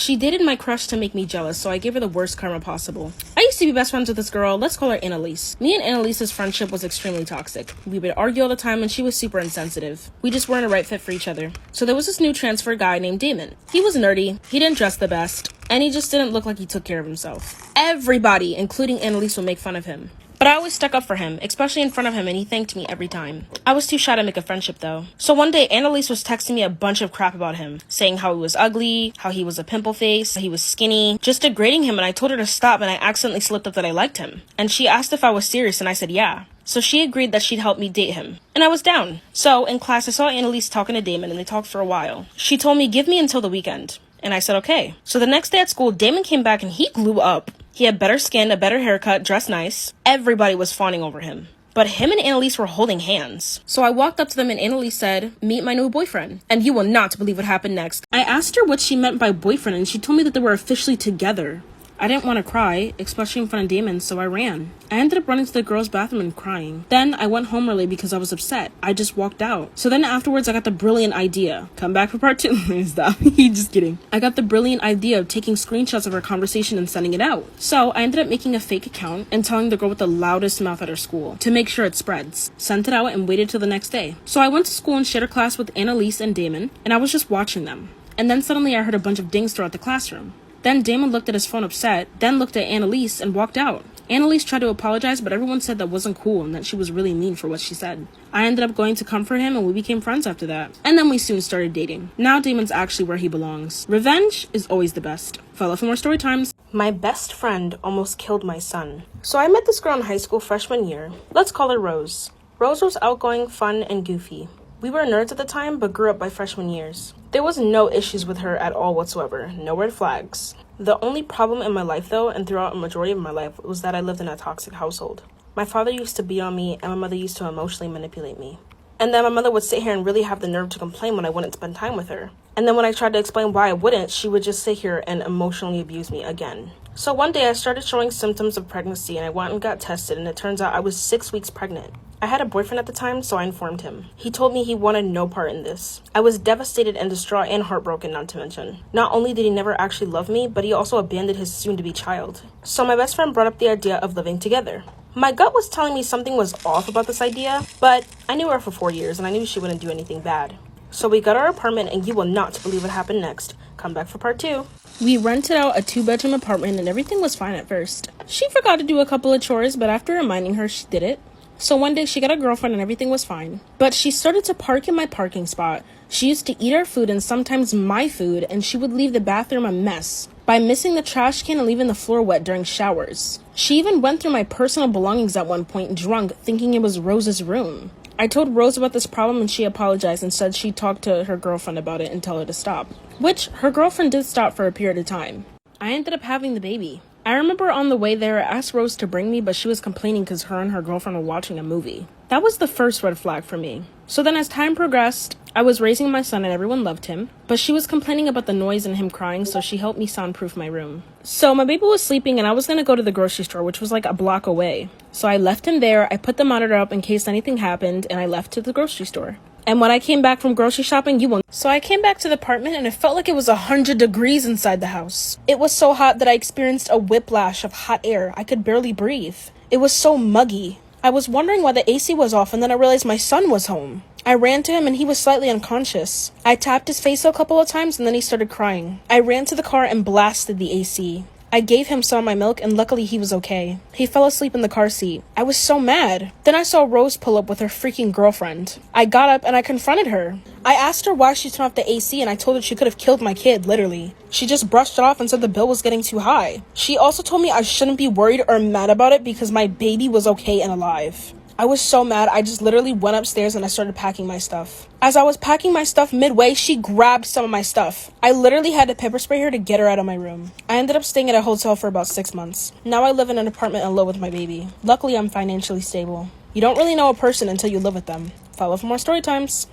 She dated my crush to make me jealous, so I gave her the worst karma possible. I used to be best friends with this girl, let's call her Annalise. Me and Annalise's friendship was extremely toxic. We would argue all the time and she was super insensitive. We just weren't a right fit for each other. So there was this new transfer guy named Damon. He was nerdy, he didn't dress the best, and he just didn't look like he took care of himself. Everybody, including Annalise, would make fun of him. But I always stuck up for him, especially in front of him, and he thanked me every time. I was too shy to make a friendship, though. So one day, Annalise was texting me a bunch of crap about him, saying how he was ugly, how he was a pimple face, how he was skinny, just degrading him, and I told her to stop, and I accidentally slipped up that I liked him. And she asked if I was serious, and I said yeah. So she agreed that she'd help me date him. And I was down. So, in class, I saw Annalise talking to Damon, and they talked for a while. She told me, give me until the weekend. And I said okay. So the next day at school, Damon came back and he blew up. He had better skin, a better haircut, dressed nice. Everybody was fawning over him. But him and Annalise were holding hands. So I walked up to them and Annalise said, meet my new boyfriend. And you will not believe what happened next. I asked her what she meant by boyfriend and she told me that they were officially together. I didn't want to cry, especially in front of Damon, so I ran. I ended up running to the girls' bathroom and crying. Then I went home early because I was upset. I just walked out. So then afterwards, I got the brilliant idea. Come back for part 2. Stop. Just kidding. I got the brilliant idea of taking screenshots of our conversation and sending it out. So I ended up making a fake account and telling the girl with the loudest mouth at her school to make sure it spreads. Sent it out and waited till the next day. So I went to school and shared a class with Annalise and Damon, and I was just watching them. And then suddenly I heard a bunch of dings throughout the classroom. Then Damon looked at his phone upset, then looked at Annalise and walked out. Annalise tried to apologize, but everyone said that wasn't cool and that she was really mean for what she said. I ended up going to comfort him and we became friends after that. And then we soon started dating. Now Damon's actually where he belongs. Revenge is always the best. Follow for more story times. My best friend almost killed my son. So I met this girl in high school freshman year. Let's call her Rose. Rose was outgoing, fun, and goofy. We were nerds at the time, but grew up by freshman years. There was no issues with her at all whatsoever, no red flags. The only problem in my life though, and throughout a majority of my life, was that I lived in a toxic household. My father used to beat on me, and my mother used to emotionally manipulate me. And then my mother would sit here and really have the nerve to complain when I wouldn't spend time with her. And then when I tried to explain why I wouldn't, she would just sit here and emotionally abuse me again. So one day I started showing symptoms of pregnancy and I went and got tested, and it turns out I was 6 weeks pregnant. I had a boyfriend at the time, so I informed him. He told me he wanted no part in this. I was devastated and distraught and heartbroken, not to mention. Not only did he never actually love me, but he also abandoned his soon-to-be child. So my best friend brought up the idea of living together. My gut was telling me something was off about this idea, but I knew her for 4 years and I knew she wouldn't do anything bad. So we got our apartment, and you will not believe what happened next. Come back for part 2. We rented out a 2-bedroom apartment and everything was fine at first. She forgot to do a couple of chores, but after reminding her, she did it. So one day she got a girlfriend and everything was fine. But she started to park in my parking spot. She used to eat our food and sometimes my food, and she would leave the bathroom a mess by missing the trash can and leaving the floor wet during showers. She even went through my personal belongings at one point drunk, thinking it was Rose's room. I told Rose about this problem and she apologized and said she'd talk to her girlfriend about it and tell her to stop. Which her girlfriend did stop for a period of time. I ended up having the baby. I remember on the way there, I asked Rose to bring me, but she was complaining because her and her girlfriend were watching a movie. That was the first red flag for me. So then as time progressed, I was raising my son and everyone loved him, but she was complaining about the noise and him crying, so she helped me soundproof my room. So my baby was sleeping and I was going to go to the grocery store, which was like a block away. So I left him there, I put the monitor up in case anything happened, and I left to the grocery store. And when I came back from grocery shopping, So I came back to the apartment and it felt like it was 100 degrees inside the house. It was so hot that I experienced a whiplash of hot air. I could barely breathe. It was so muggy. I was wondering why the AC was off, and then I realized my son was home. I ran to him and he was slightly unconscious. I tapped his face a couple of times and then he started crying. I ran to the car and blasted the AC. I gave him some of my milk and luckily he was okay. He fell asleep in the car seat. I was so mad. Then I saw Rose pull up with her freaking girlfriend. I got up and I confronted her. I asked her why she turned off the AC and I told her she could have killed my kid, literally. She just brushed it off and said the bill was getting too high. She also told me I shouldn't be worried or mad about it because my baby was okay and alive. I was so mad, I just literally went upstairs and I started packing my stuff. As I was packing my stuff midway, she grabbed some of my stuff. I literally had to pepper spray her to get her out of my room. I ended up staying at a hotel for about 6 months. Now I live in an apartment alone with my baby. Luckily, I'm financially stable. You don't really know a person until you live with them. Follow for more story times.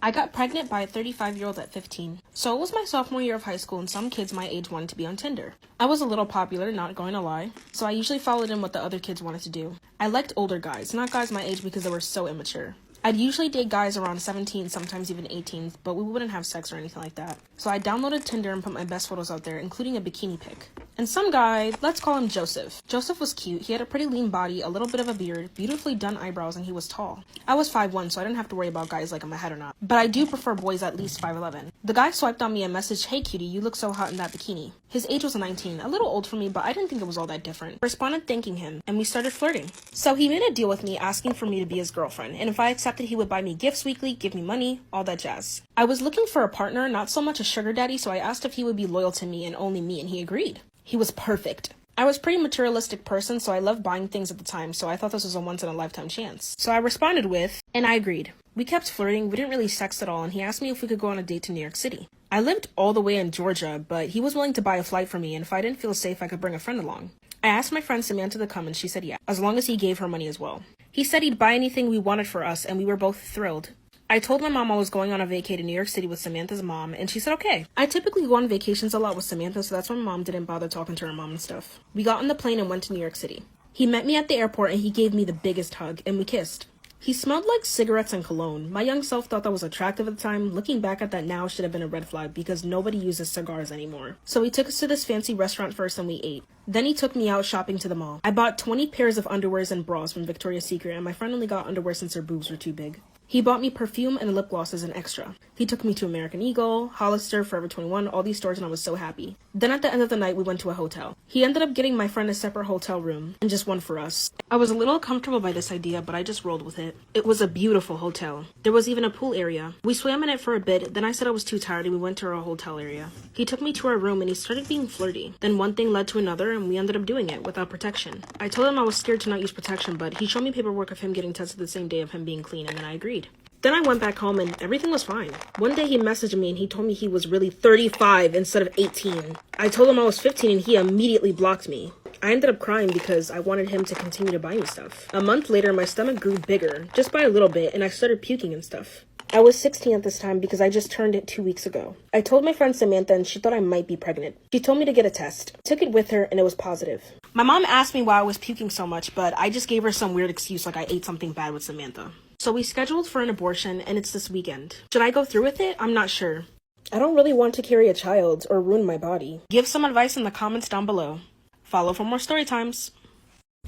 I got pregnant by a 35-year-old at 15. So it was my sophomore year of high school and some kids my age wanted to be on Tinder. I was a little popular, not going to lie, so I usually followed in what the other kids wanted to do. I liked older guys, not guys my age because they were so immature. I'd usually date guys around 17, sometimes even 18, but we wouldn't have sex or anything like that. So I downloaded Tinder and put my best photos out there, including a bikini pic. And some guy, let's call him Joseph. Joseph was cute. He had a pretty lean body, a little bit of a beard, beautifully done eyebrows, and he was tall. I was 5'1", so I didn't have to worry about guys liking my head or not. But I do prefer boys at least 5'11". The guy swiped on me and messaged, "Hey cutie, you look so hot in that bikini." His age was 19, a little old for me, but I didn't think it was all that different. I responded thanking him, and we started flirting. So he made a deal with me asking for me to be his girlfriend, and if I accepted, he would buy me gifts weekly, give me money, all that jazz. I was looking for a partner, not so much a sugar daddy, so I asked if he would be loyal to me and only me, and he agreed. He was perfect. I was a pretty materialistic person, so I loved buying things at the time, so I thought this was a once-in-a-lifetime chance. So I responded with, and I agreed. We kept flirting, we didn't really sex at all, and he asked me if we could go on a date to New York City. I lived all the way in Georgia, but he was willing to buy a flight for me, and if I didn't feel safe, I could bring a friend along. I asked my friend Samantha to come, and she said yeah, as long as he gave her money as well. He said he'd buy anything we wanted for us, and we were both thrilled. I told my mom I was going on a vacay to New York City with Samantha's mom, and she said okay. I typically go on vacations a lot with Samantha, so that's why my mom didn't bother talking to her mom and stuff. We got on the plane and went to New York City. He met me at the airport, and he gave me the biggest hug, and we kissed. He smelled like cigarettes and cologne. My young self thought that was attractive at the time. Looking back at that now should have been a red flag because nobody uses cigars anymore. So he took us to this fancy restaurant first and we ate. Then he took me out shopping to the mall. I bought 20 pairs of underwears and bras from Victoria's Secret, and my friend only got underwear since her boobs were too big. He bought me perfume and lip gloss as an extra. He took me to American Eagle, Hollister, Forever 21, all these stores, and I was so happy. Then at the end of the night, we went to a hotel. He ended up getting my friend a separate hotel room, and just one for us. I was a little uncomfortable by this idea, but I just rolled with it. It was a beautiful hotel. There was even a pool area. We swam in it for a bit, then I said I was too tired and we went to our hotel area. He took me to our room and he started being flirty. Then one thing led to another and we ended up doing it without protection. I told him I was scared to not use protection, but he showed me paperwork of him getting tested the same day of him being clean, and then I agreed. Then I went back home and everything was fine. One day he messaged me and he told me he was really 35 instead of 18. I told him I was 15 and he immediately blocked me. I ended up crying because I wanted him to continue to buy me stuff. A month later, my stomach grew bigger, just by a little bit, and I started puking and stuff. I was 16 at this time because I just turned it 2 weeks ago. I told my friend Samantha and she thought I might be pregnant. She told me to get a test. Took it with her and it was positive. My mom asked me why I was puking so much, but I just gave her some weird excuse like I ate something bad with Samantha. So we scheduled for an abortion and it's this weekend. Should I go through with it? I'm not sure. I don't really want to carry a child or ruin my body. Give some advice in the comments down below. Follow for more story times.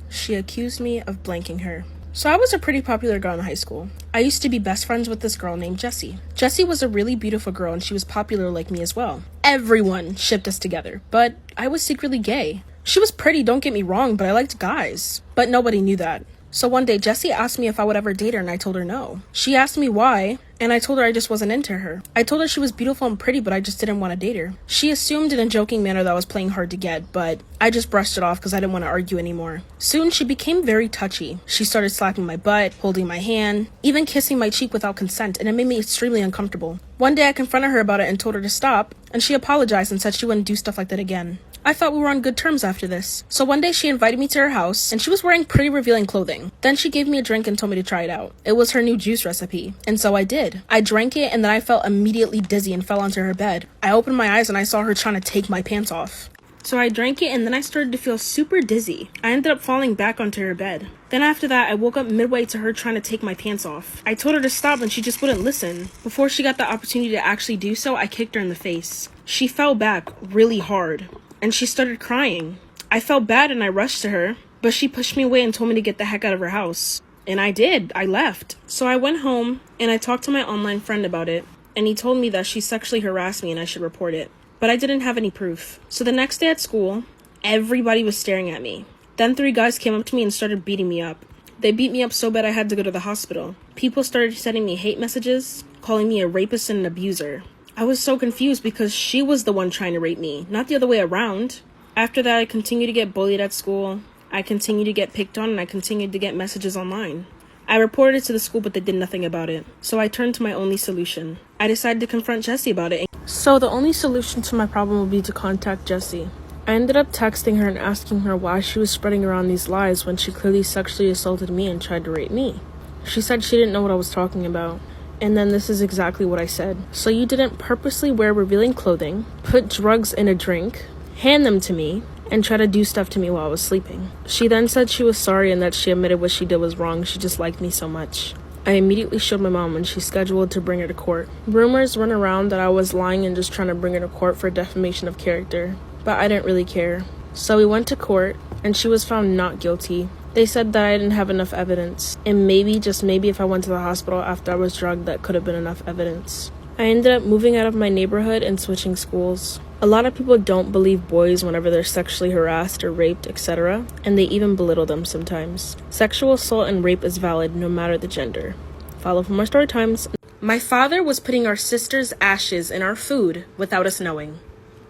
She accused me of blanking her. So I was a pretty popular girl in high school. I used to be best friends with this girl named Jessie. Jessie was a really beautiful girl and she was popular like me as well. Everyone shipped us together, but I was secretly gay. She was pretty, don't get me wrong, but I liked guys. But nobody knew that. So one day, Jessie asked me if I would ever date her, and I told her no. She asked me why, and I told her I just wasn't into her. I told her she was beautiful and pretty, but I just didn't want to date her. She assumed in a joking manner that I was playing hard to get, but I just brushed it off because I didn't want to argue anymore. Soon, she became very touchy. She started slapping my butt, holding my hand, even kissing my cheek without consent, and it made me extremely uncomfortable. One day, I confronted her about it and told her to stop, and she apologized and said she wouldn't do stuff like that again. I thought we were on good terms after this. So one day she invited me to her house, and she was wearing pretty revealing clothing. Then she gave me a drink and told me to try it out. It was her new juice recipe, and so I did. I drank it, and then I felt immediately dizzy and fell onto her bed. I opened my eyes and I saw her trying to take my pants off. So I drank it, and then I started to feel super dizzy. I ended up falling back onto her bed. Then after that, I woke up midway to her trying to take my pants off. I told her to stop, and she just wouldn't listen. Before she got the opportunity to actually do so, I kicked her in the face. She fell back really hard, and she started crying. I felt bad and I rushed to her, but she pushed me away and told me to get the heck out of her house. And I did. I left. So I went home and I talked to my online friend about it, and he told me that she sexually harassed me and I should report it. But I didn't have any proof. So the next day at school, everybody was staring at me. Then 3 guys came up to me and started beating me up. They beat me up so bad I had to go to the hospital. People started sending me hate messages, calling me a rapist and an abuser. I was so confused because she was the one trying to rape me, not the other way around. After that, I continued to get bullied at school. I continued to get picked on, and I continued to get messages online. I reported it to the school, but they did nothing about it. So I turned to my only solution. I decided to confront Jessie about it. So the only solution to my problem would be to contact Jessie. I ended up texting her and asking her why she was spreading around these lies when she clearly sexually assaulted me and tried to rape me. She said she didn't know what I was talking about. And then this is exactly what I said. So you didn't purposely wear revealing clothing, put drugs in a drink, hand them to me, and try to do stuff to me while I was sleeping. She then said she was sorry and that she admitted what she did was wrong. She just liked me so much. I immediately showed my mom and she's scheduled to bring her to court. Rumors run around that I was lying and just trying to bring her to court for defamation of character, but I didn't really care. So we went to court and she was found not guilty. They said that I didn't have enough evidence, and maybe, just maybe, if I went to the hospital after I was drugged, that could have been enough evidence. I ended up moving out of my neighborhood and switching schools. A lot of people don't believe boys whenever they're sexually harassed or raped, etc., and they even belittle them sometimes. Sexual assault and rape is valid no matter the gender. Follow for more story times. My father was putting our sister's ashes in our food without us knowing.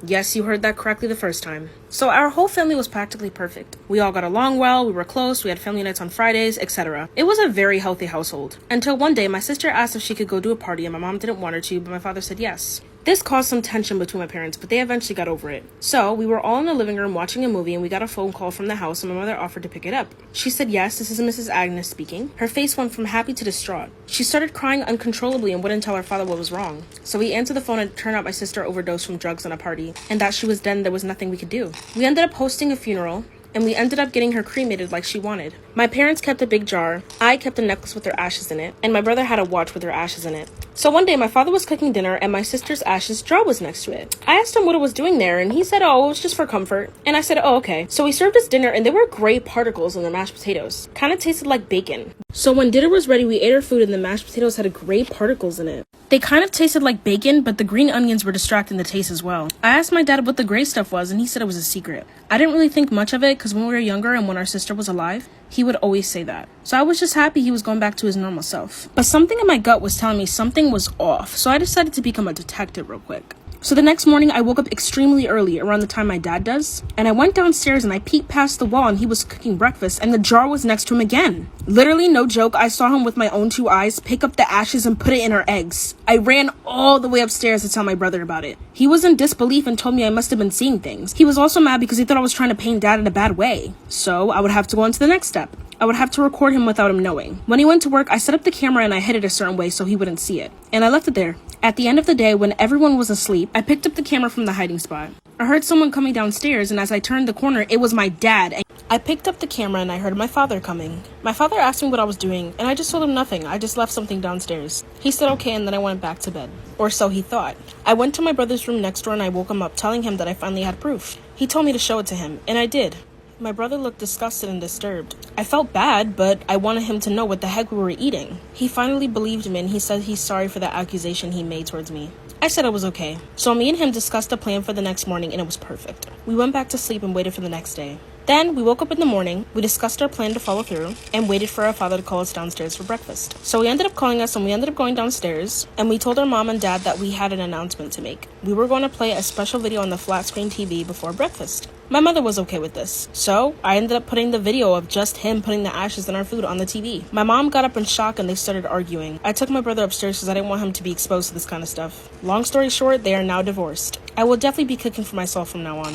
Yes, you heard that correctly the first time. So our whole family was practically perfect. We all got along well, we were close, we had family nights on Fridays, etc. It was a very healthy household. Until one day, my sister asked if she could go do a party and my mom didn't want her to, but my father said yes. This caused some tension between my parents, but they eventually got over it. So, we were all in the living room watching a movie and we got a phone call from the house and my mother offered to pick it up. She said, "Yes, this is Mrs. Agnes speaking." Her face went from happy to distraught. She started crying uncontrollably and wouldn't tell her father what was wrong. So we answered the phone and it turned out my sister overdosed from drugs on a party and that she was dead and there was nothing we could do. We ended up hosting a funeral and we ended up getting her cremated like she wanted. My parents kept a big jar, I kept a necklace with her ashes in it, and my brother had a watch with her ashes in it. So one day my father was cooking dinner and my sister's ashes jar was next to it. I asked him what it was doing there and he said, "Oh, it was just for comfort." And I said, "Oh, okay." So he served us dinner and there were gray particles in the mashed potatoes. Kind of tasted like bacon. So when dinner was ready, we ate our food and the mashed potatoes had gray particles in it. They kind of tasted like bacon, but the green onions were distracting the taste as well. I asked my dad what the gray stuff was and he said it was a secret. I didn't really think much of it because when we were younger and when our sister was alive, he would always say that. So I was just happy he was going back to his normal self. But something in my gut was telling me something was off, so I decided to become a detective real quick. So the next morning, I woke up extremely early, around the time my dad does, and I went downstairs and I peeked past the wall and he was cooking breakfast and the jar was next to him again. Literally, no joke, I saw him with my own two eyes pick up the ashes and put it in our eggs. I ran all the way upstairs to tell my brother about it. He was in disbelief and told me I must have been seeing things. He was also mad because he thought I was trying to paint dad in a bad way. So I would have to go on to the next step. I would have to record him without him knowing. When he went to work, I set up the camera and I hid it a certain way so he wouldn't see it. And I left it there. At the end of the day, when everyone was asleep, I picked up the camera from the hiding spot. I heard someone coming downstairs and as I turned the corner, it was my dad. And I picked up the camera and I heard my father coming. My father asked me what I was doing and I just told him nothing. I just left something downstairs. He said okay and then I went back to bed. Or so he thought. I went to my brother's room next door and I woke him up telling him that I finally had proof. He told me to show it to him, and I did. My brother looked disgusted and disturbed. I felt bad, but I wanted him to know what the heck we were eating. He finally believed me and he said he's sorry for the accusation he made towards me. I said it was okay. So me and him discussed a plan for the next morning and it was perfect. We went back to sleep and waited for the next day. Then we woke up in the morning, we discussed our plan to follow through, and waited for our father to call us downstairs for breakfast. So he ended up calling us and we ended up going downstairs, and we told our mom and dad that we had an announcement to make. We were going to play a special video on the flat screen TV before breakfast. My mother was okay with this, so I ended up putting the video of just him putting the ashes in our food on the TV. My mom got up in shock and they started arguing. I took my brother upstairs because I didn't want him to be exposed to this kind of stuff. Long story short, they are now divorced. I will definitely be cooking for myself from now on.